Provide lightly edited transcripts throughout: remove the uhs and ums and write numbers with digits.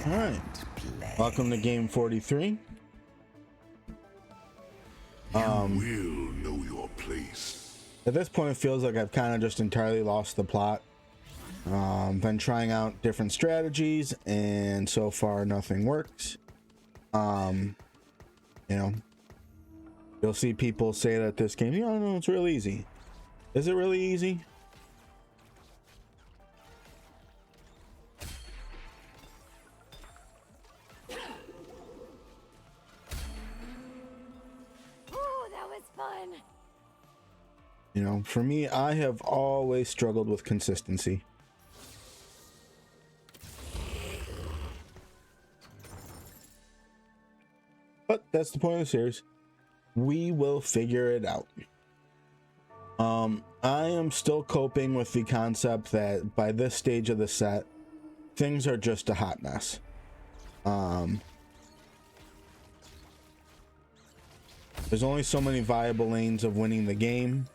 All right, welcome to game 43. You will know your place. At this point, it feels like I've kind of just entirely lost the plot. Been trying out different strategies, and so far nothing works. You know, you'll see people say that this game, no, it's real easy. Is it really easy? You know, for me, I have always struggled with consistency. But that's the point of the series. We will figure it out. I am still coping with the concept that by this stage of the set, things are just a hot mess. There's only so many viable lanes of winning the game.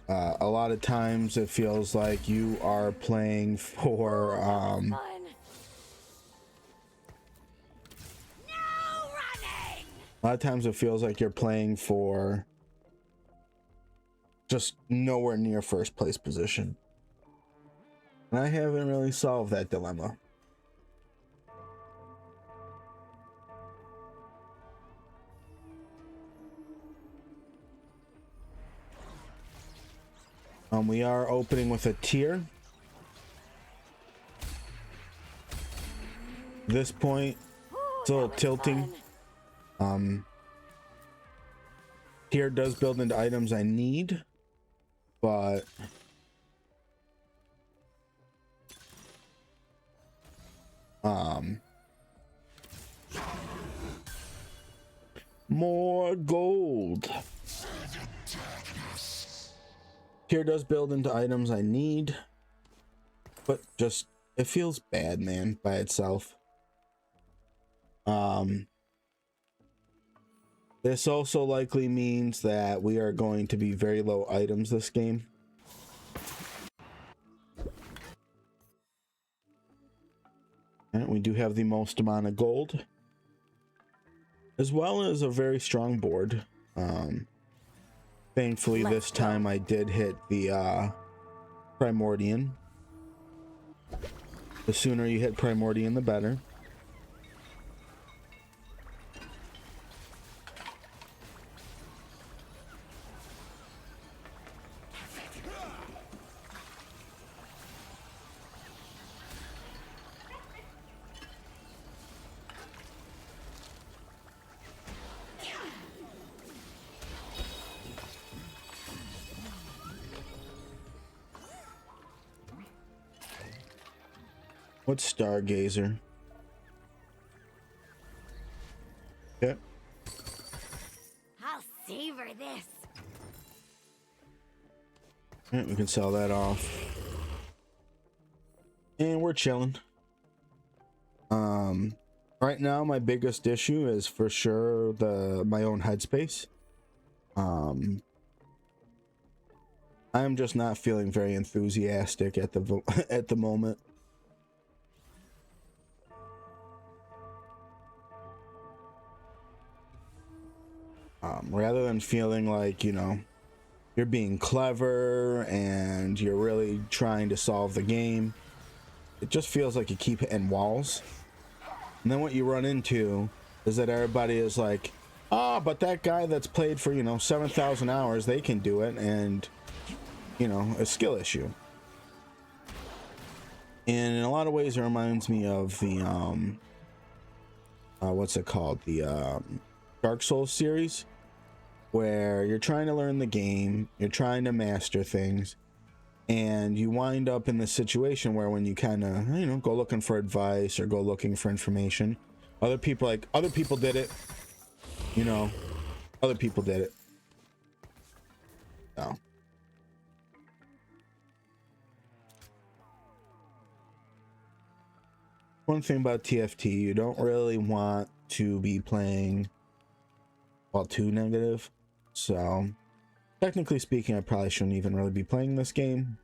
A lot of times it feels like you are playing for a lot of times it feels like you're playing for just nowhere near first place position, and I haven't really solved that dilemma. We are opening with a tier. At this point, it's a little tilting. Tier does build into items I need, but more gold. Tier does build into items I need, but just it feels bad, man, by itself. This also likely means that we are going to be very low items this game. And we do have the most amount of gold, as well as a very strong board. Thankfully, this time I did hit the Primordian. The sooner you hit Primordian, the better. What's Stargazer? Okay. I'll savor this. Alright, we can sell that off. And we're chilling. Right now my biggest issue is for sure my own headspace. I'm just not feeling very enthusiastic at the moment. Rather than feeling like, you're being clever and you're really trying to solve the game, it just feels like you keep hitting walls. And then what you run into is that everybody is like, but that guy that's played for, 7,000 hours, they can do it. And, a skill issue. And in a lot of ways, it reminds me of the, what's it called? The Dark Souls series, where you're trying to learn the game, you're trying to master things, and you wind up in this situation where when you kind of, go looking for advice or go looking for information, other people did it, other people did it. So. One thing about TFT, you don't really want to be playing while too negative. So, technically speaking, I probably shouldn't even really be playing this game.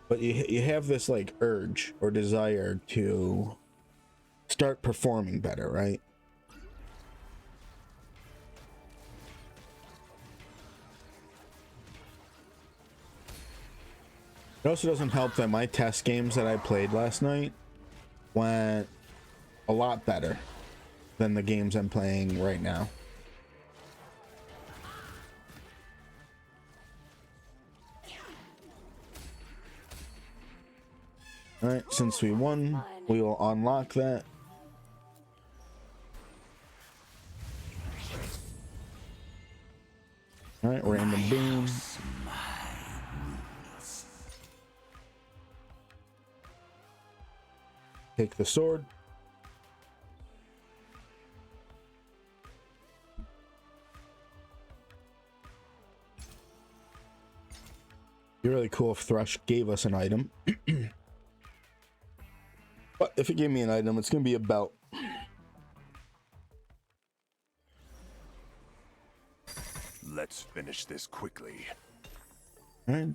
but you have this like urge or desire to start performing better, right? It also doesn't help that my test games that I played last night went a lot better than the games I'm playing right now. All right, since we won, we will unlock that. All right, random boom. Take the sword. Be really cool if Thrush gave us an item. But if it gave me an item, it's gonna be a belt. Let's finish this quickly. All right.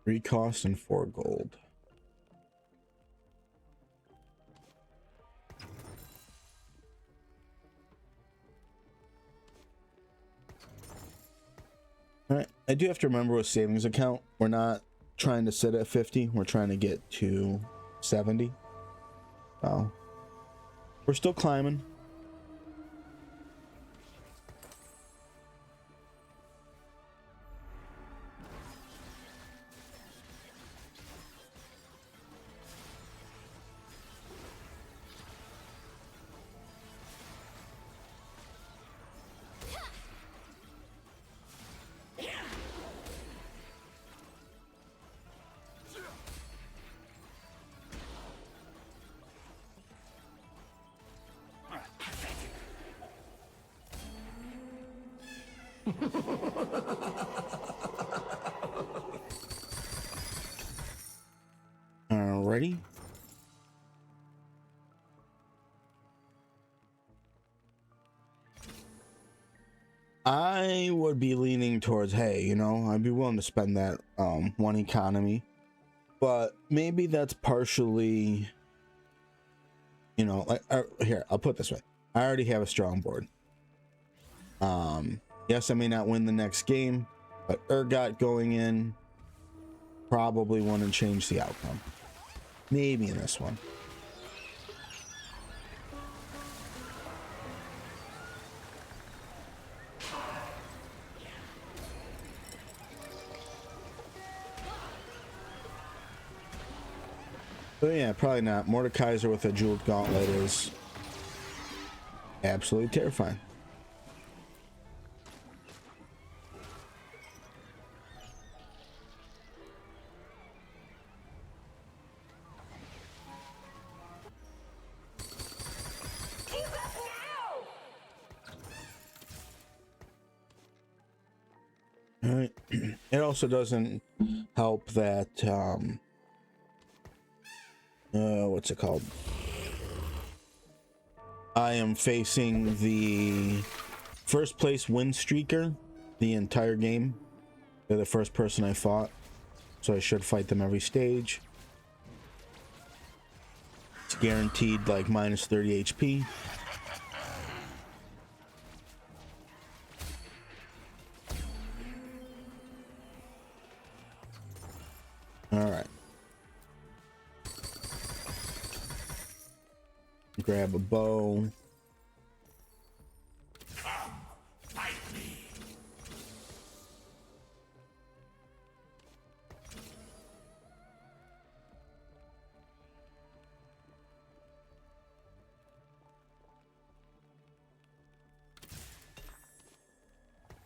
3 cost and 4 gold. All right. I do have to remember with savings account, we're not trying to sit at 50. We're trying to get to 70. So we're still climbing. Alrighty. I would be leaning towards, hey, you know, I'd be willing to spend that 1 economy, but maybe that's partially, you know, like here, I'll put it this way. I already have a strong board. Yes, I may not win the next game, but Urgot going in probably wouldn't change the outcome. Maybe in this one. So yeah, probably not. Mordekaiser with a jeweled gauntlet is absolutely terrifying. All right. It also doesn't help that what's it called? I am facing the first place win streaker the entire game. They're the first person I fought, so I should fight them every stage. It's guaranteed like minus 30 HP. All right. Grab a bow.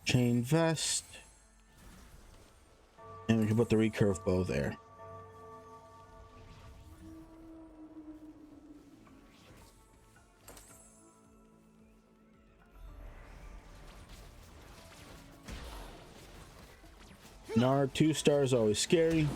Chain vest. And we can put the recurve bow there. Nar 2 stars always scary.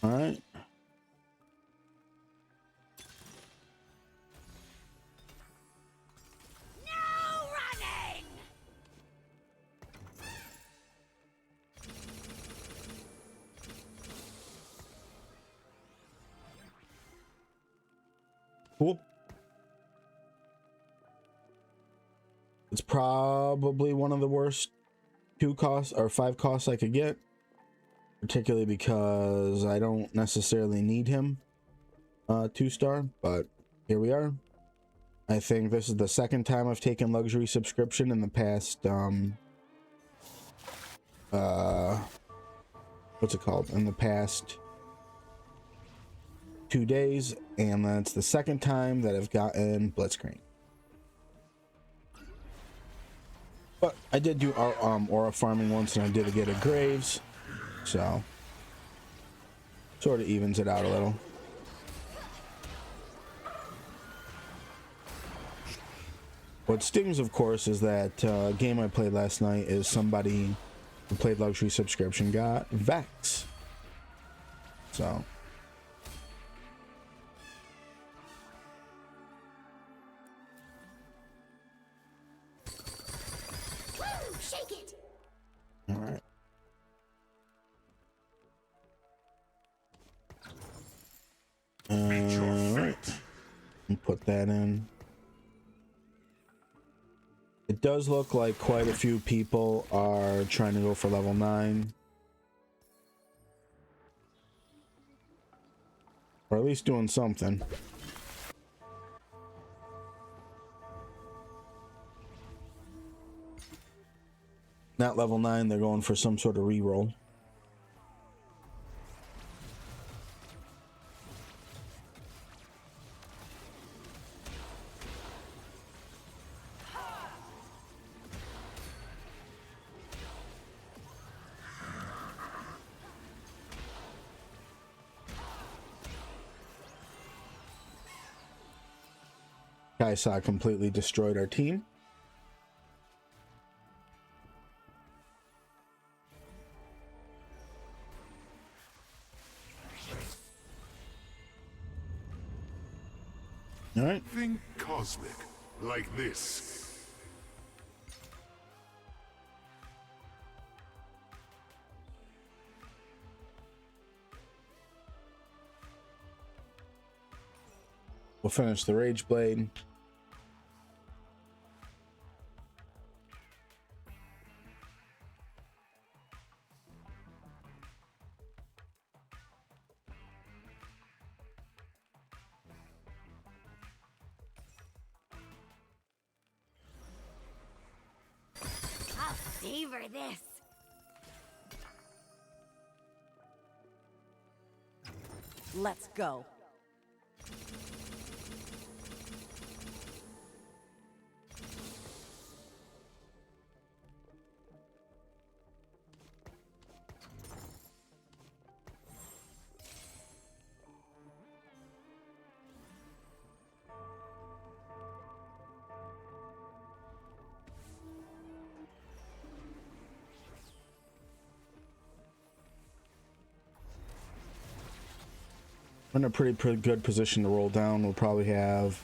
All right. No running! Cool. It's probably one of the worst 2 costs or 5 costs I could get, particularly because I don't necessarily need him 2-star, but here we are. I think this is the second time I've taken luxury subscription in the past what's it called, in the past 2 days, and that's the second time that I've gotten Blitzcrank. But I did do aura farming once, and I did get a Graves, so sort of evens it out a little. What stings, of course, is that game I played last night is somebody who played luxury subscription got Vex. So Woo! Shake it! all right. All right. And put that in. It does look like quite a few people are trying to go for level 9. Or at least doing something. Not level 9, they're going for some sort of reroll. Kaisa completely destroyed our team. All right. Think cosmic, like this. We'll finish the Rage Blade. I'll savor this. Let's go. We're in a pretty good position to roll down. We'll probably have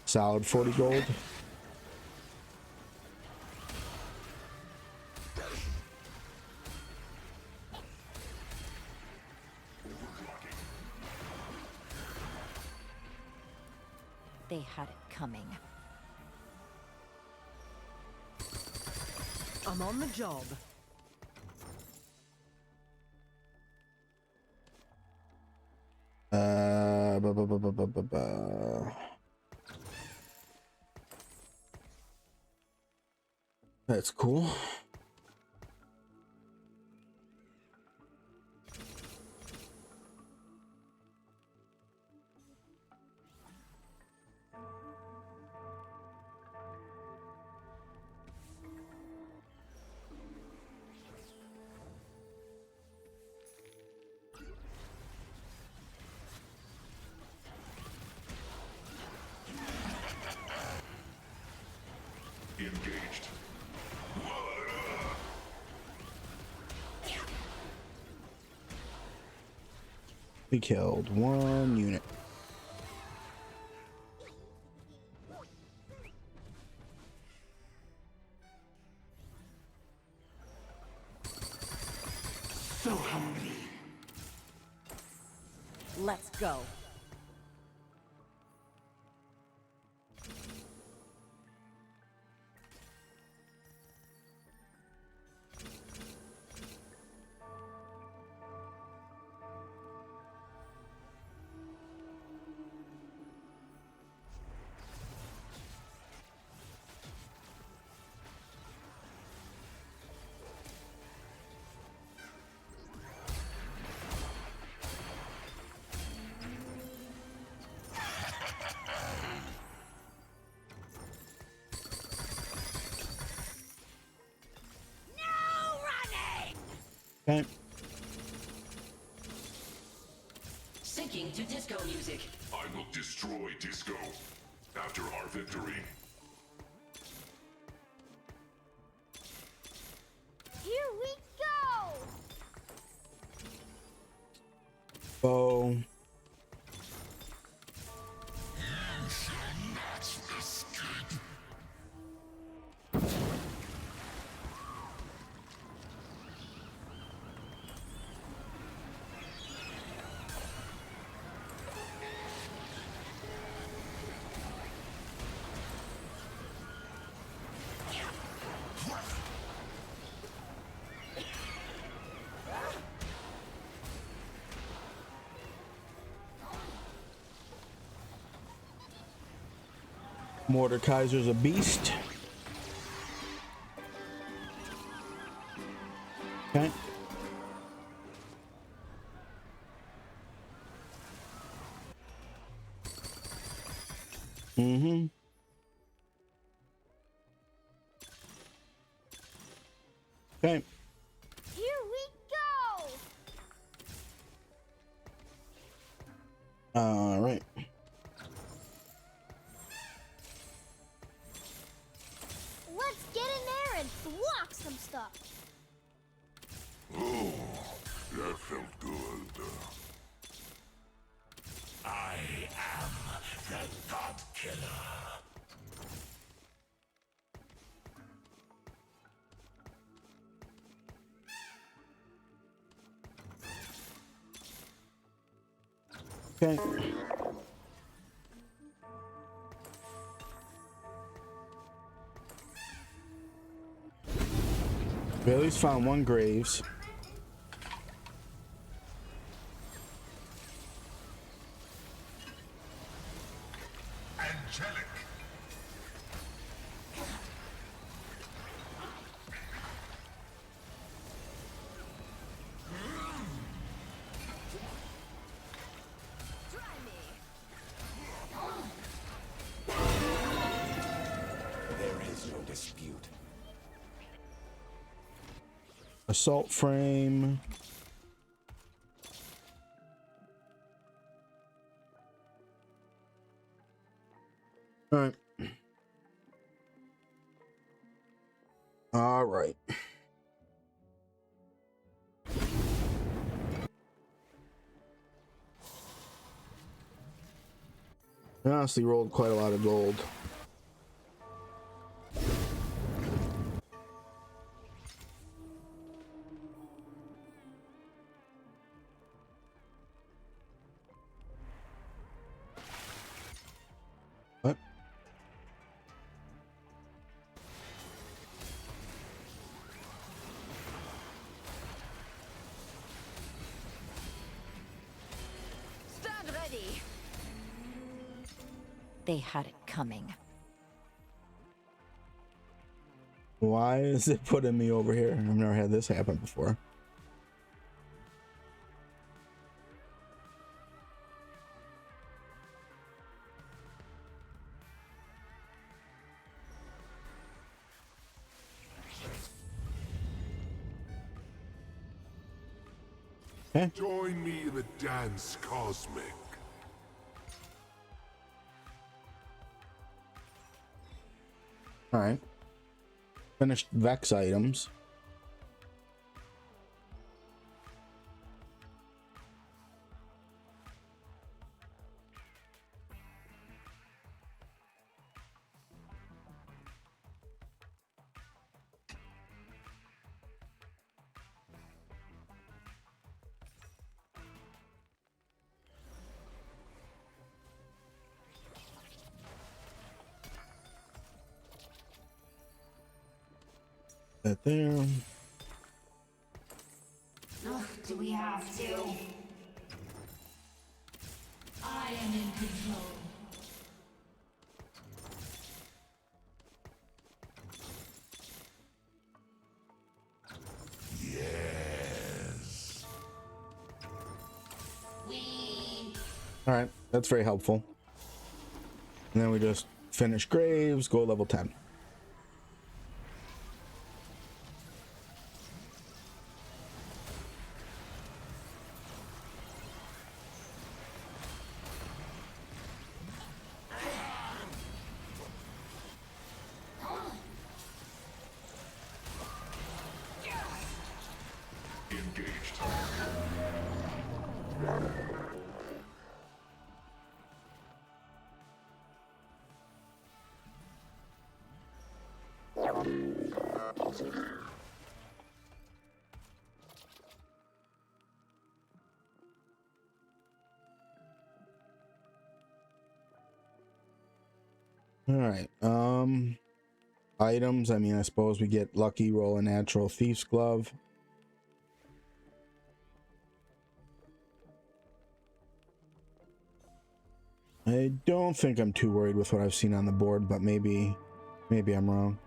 solid 40 gold. They had it coming. I'm on the job. Ba, ba, ba, ba, ba, ba, ba. That's cool. Engaged. We killed one unit. So hungry. Let's go. No running! Okay. Syncing to disco music. I will destroy Disco after our victory. Here we go! Bow. Mordekaiser's a beast. Okay. Mm-hmm. Okay. Here we go! All right. Let's get in there and block some stuff. Oh, that felt good. I am the God Killer. Okay. We at least found one Graves. Angelic. Try me. There is no dispute. Assault frame. All right. All right. I honestly rolled quite a lot of gold. What? Stand ready. They had it coming. Why is it putting me over here? I've never had this happen before. Okay. Join me in the dance cosmic. All right. Finished Vex items. That there. Ugh, do we have to? I am in control. Yes. All right, that's very helpful. And then we just finish Graves, go level 10. Engaged. All right. Items. I mean, I suppose we get lucky, roll a natural, thief's glove. I don't think I'm too worried with what I've seen on the board, but maybe I'm wrong.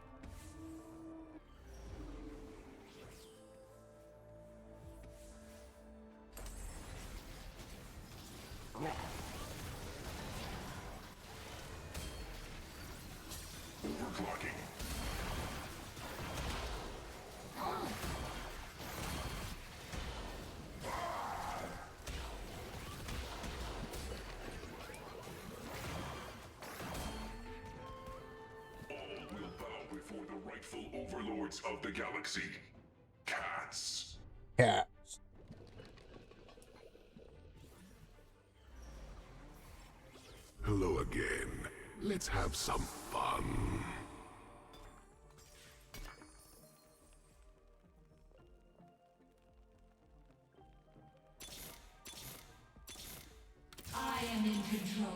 Overclocking. All will bow before the rightful overlords of the galaxy. Cats. Yeah. Hello again. Let's have some fun. I am in control.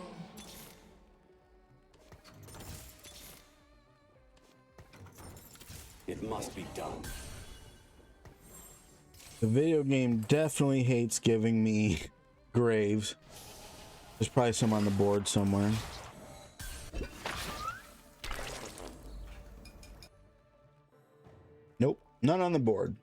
It must be done. The video game definitely hates giving me graves. There's probably some on the board somewhere. Nope, none on the board.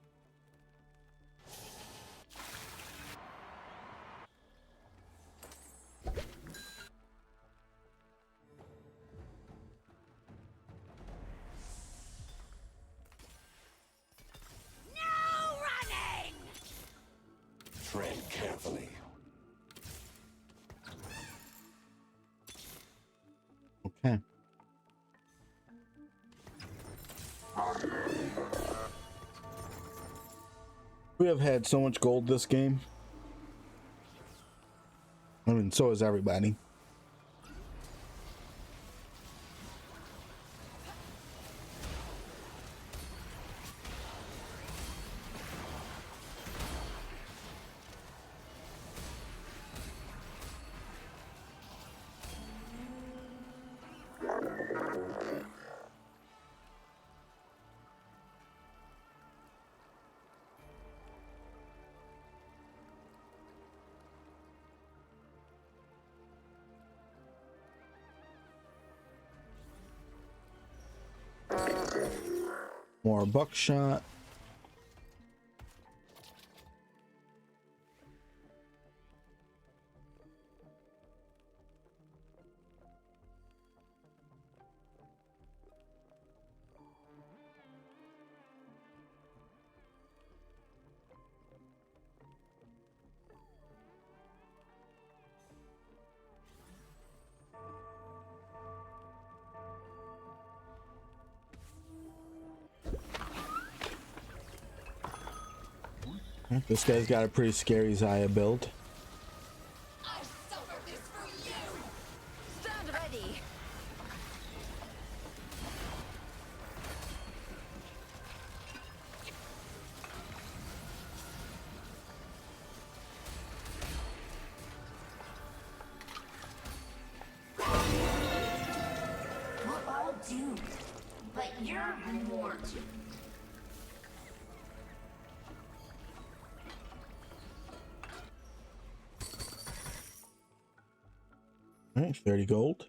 No running! Tread carefully. Okay. We have had so much gold this game. I mean, so has everybody. More buckshot. This guy's got a pretty scary Zaya build. I suffered this for you! Stand ready! We're all doomed. But you're more. All right, 30 gold.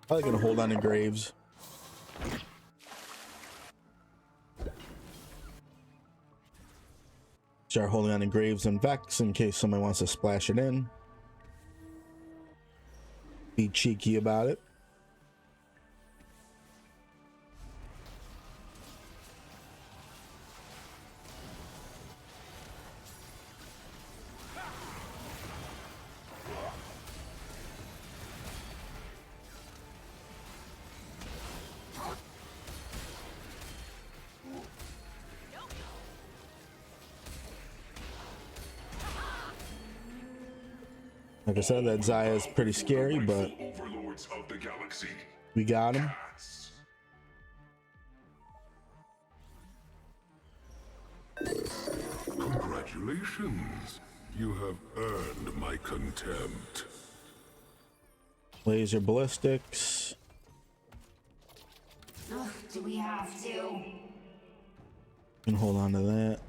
Probably gonna hold on to Graves. Start holding on to Graves and Vex in case somebody wants to splash it in. Be cheeky about it. Like I said, that Zaya is pretty scary, but Overlords of the galaxy. we got him. Cast. Congratulations. You have earned my contempt. Laser ballistics. Ugh, do we have to? Can hold on to that.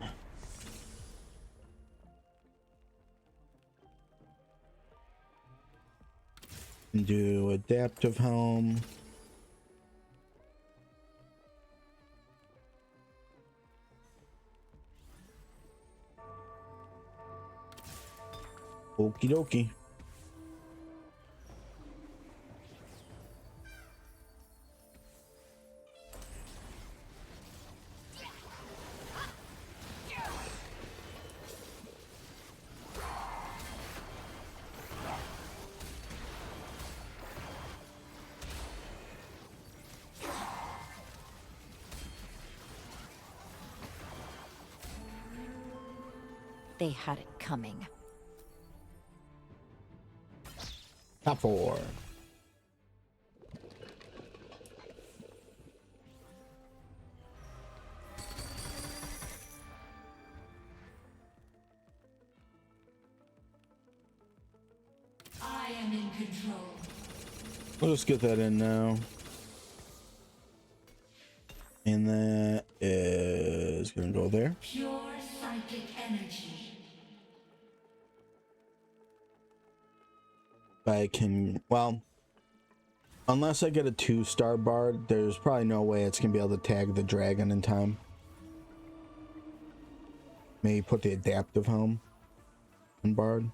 Do adaptive helm. Okie dokie. They had it coming. Top 4. I am in control. We'll just get that in now. And that is gonna go there. Pure psychic energy. I can, well, unless I get a 2-star bard, there's probably no way it's gonna be able to tag the dragon in time. Maybe put the adaptive helm on bard.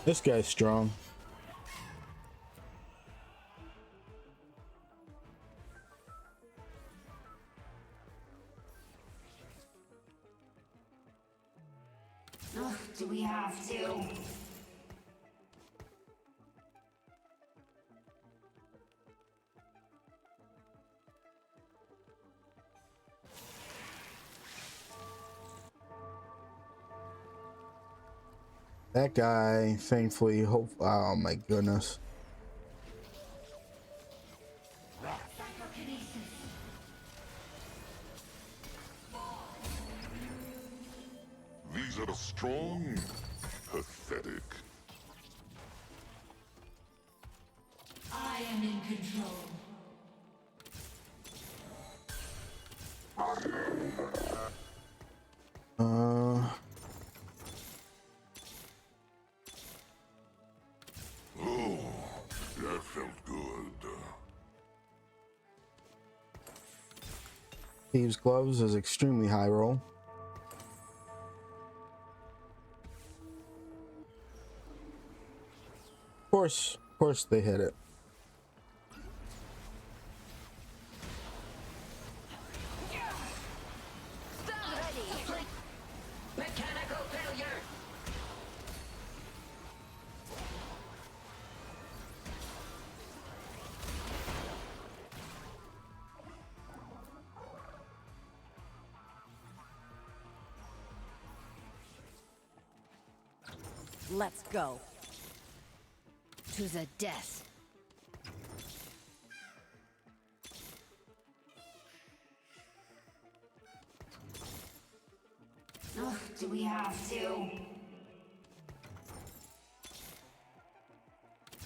This guy's strong. Ugh, do we have to? That guy, thankfully, hope. Oh my goodness. These are strong, pathetic. I am in control. Oh, that felt good. Thieves' Gloves is extremely high roll. Of course they hit it. Stand ready! Mechanical failure! Let's go. To the death. Ugh, do we have to?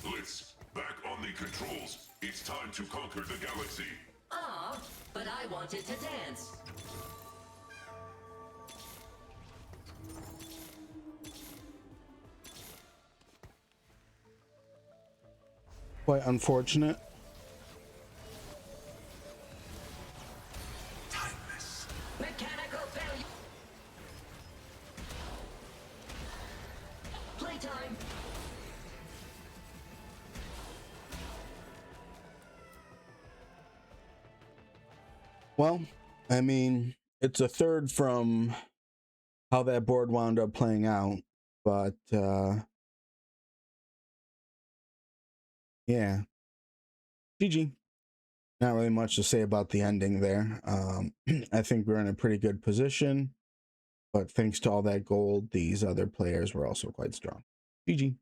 Blitz, back on the controls. It's time to conquer the galaxy. Ah, but I wanted to dance. Quite unfortunate. Timeless. Mechanical failure. Playtime. Well, I mean, it's a third from how that board wound up playing out, but yeah, GG. Not really much to say about the ending there. I think we're in a pretty good position, but thanks to all that gold, these other players were also quite strong. GG.